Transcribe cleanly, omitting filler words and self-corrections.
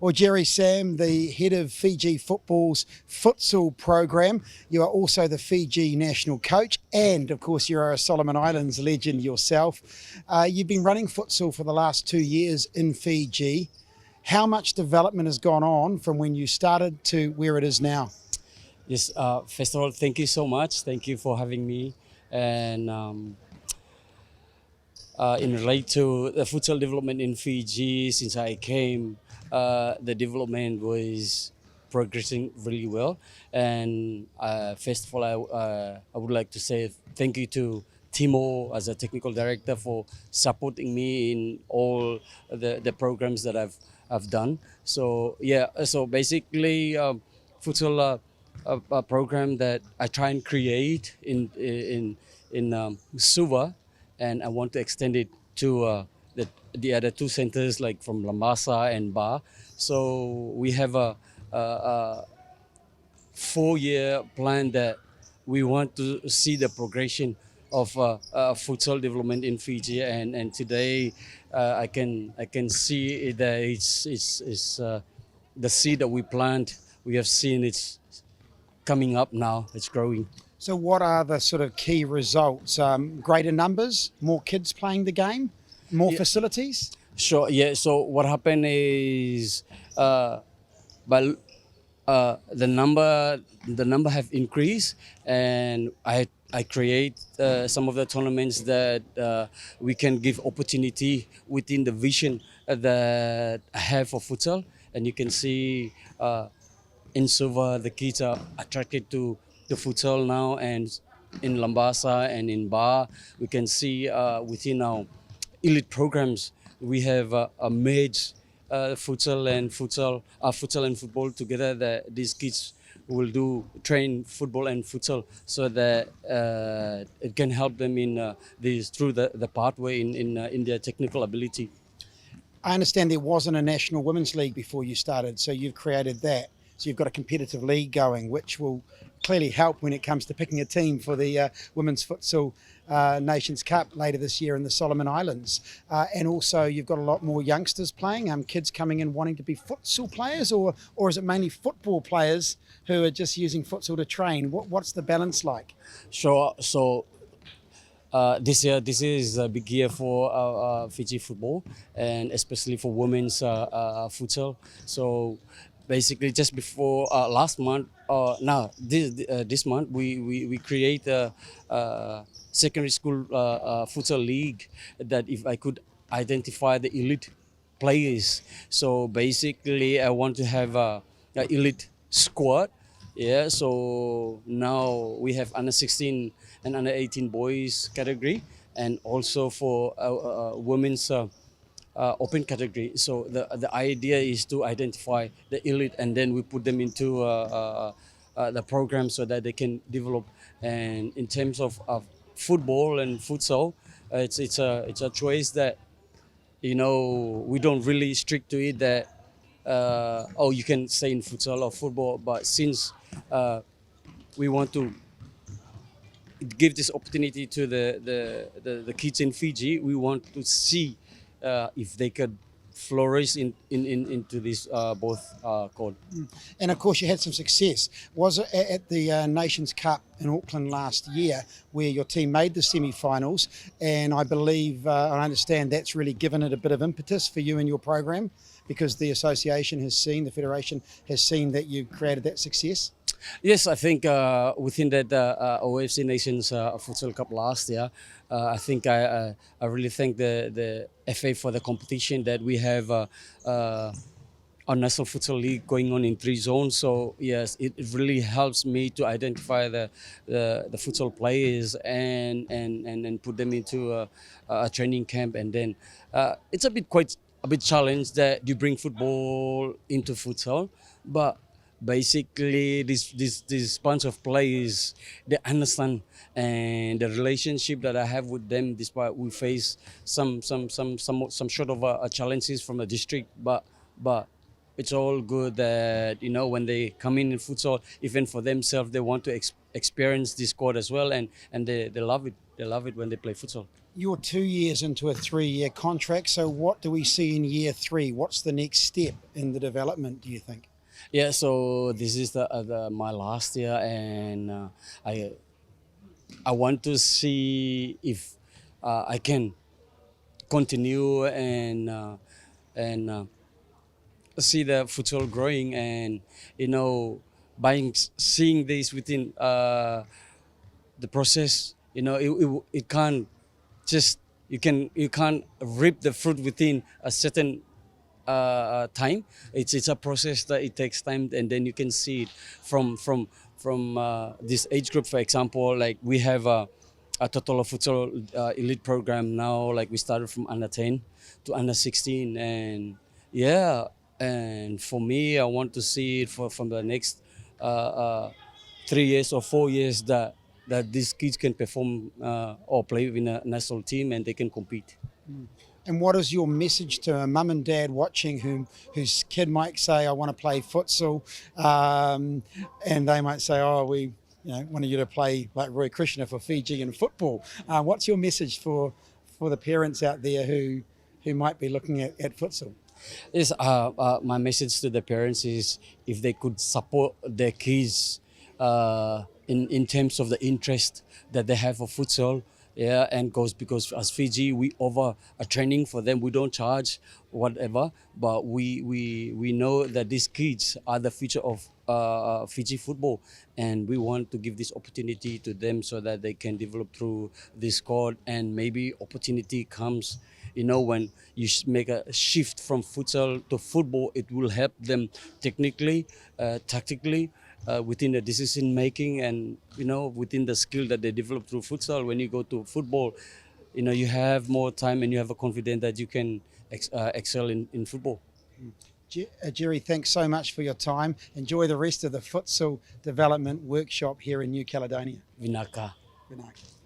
Well, Jerry Sam, the head of Fiji Football's futsal program. You are also the Fiji national coach, and of course, you are a Solomon Islands legend yourself. You've been running futsal for the last 2 years in Fiji. How much development has gone on from when you started to where it is now? Yes, first of all, thank you so much. Thank you for having me. And in relate to the futsal development in Fiji, since I came, the development was progressing really well. And first of all, I would like to say thank you to Timo as a technical director for supporting me in all the programs that I've done. So yeah, so basically, futsal a program that I try and create in Suva, and I want to extend it to the other two centers like from Lambasa and Ba. So we have a 4-year plan that we want to see the progression of futsal development in Fiji, and today I can see that it's the seed that we plant. We have seen it's coming up now. It's growing. So, what are the sort of key results? Greater numbers, more kids playing the game, more Yeah, facilities? sure. Yeah. So what happened is, but the number have increased, and I create some of the tournaments that we can give opportunity within the vision that I have for futsal, and you can see in Suva the kids are attracted to the futsal now, and in Lambasa and in Ba we can see within our elite programs we have a merge futsal and football together, that these kids will do train football and futsal so that it can help them in this through the pathway in their technical ability. I understand there wasn't a national women's league before you started, so you've created that. So you've got a competitive league going, which will clearly help when it comes to picking a team for the Women's Futsal Nations Cup later this year in the Solomon Islands. And also, you've got a lot more youngsters playing, kids coming in wanting to be futsal players, or is it mainly football players who are just using futsal to train? What's the balance like? Sure. So this is a big year for Fiji football, and especially for women's futsal. So basically, just before last month, now this month, we create a secondary school futsal league, that if I could identify the elite players. So basically, I want to have a elite squad. Yeah, so now we have under 16 and under 18 boys category, and also for women's open category. So the idea is to identify the elite, and then we put them into the program so that they can develop. And in terms of football and futsal, it's a choice that, we don't really strict to it, that oh, you can stay in futsal or football, but since we want to give this opportunity to the kids in Fiji, we want to see if they could flourish into this both code. And of course, you had some success. Was it at the Nations Cup in Auckland last year, where your team made the semi-finals? And I believe, I understand that's really given it a bit of impetus for you and your program, because the association has seen, the federation has seen that you've created that success. Yes, I think within that OFC Nations Futsal Cup last year, I think I really thank the FA for the competition, that we have our National Futsal League going on in 3 zones. So yes, it really helps me to identify the futsal players and put them into a training camp, and then it's quite a bit challenge that you bring football into futsal, but basically this bunch of players, they understand, and the relationship that I have with them, despite we face some sort of challenges from the district, but it's all good that when they come in futsal, even for themselves, they want to experience this sport as well, and they love it. They love it when they play futsal. You're 2 years into a 3-year contract, so what do we see in year 3? What's the next step in the development, do you think? Yeah, so this is my last year, and I want to see if I can continue and see the futsal growing, and seeing this within the process. It can't just you can't reap the fruit within a certain time. It's a process that it takes time, and then you can see it from this age group. For example, like we have a total of futsal elite program now. Like we started from under 10 to under 16, and yeah. And for me, I want to see it from the next uh, uh, 3 years or 4 years that these kids can perform or play in a national team and they can compete. And what is your message to a mum and dad watching whose kid might say, I want to play futsal, and they might say, oh, we wanted you to play like Roy Krishna for Fiji in football. What's your message for the parents out there who might be looking at futsal? Yes, my message to the parents is if they could support their kids in terms of the interest that they have for futsal, yeah, and goes because as Fiji we offer a training for them. We don't charge whatever, but we know that these kids are the future of Fiji football, and we want to give this opportunity to them so that they can develop through this sport, and maybe opportunity comes. When you make a shift from futsal to football, it will help them technically, tactically, within the decision making, and within the skill that they develop through futsal. When you go to football, you have more time and you have a confidence that you can excel in football. Jerry, thanks so much for your time. Enjoy the rest of the futsal development workshop here in New Caledonia. Vinaka. Good night.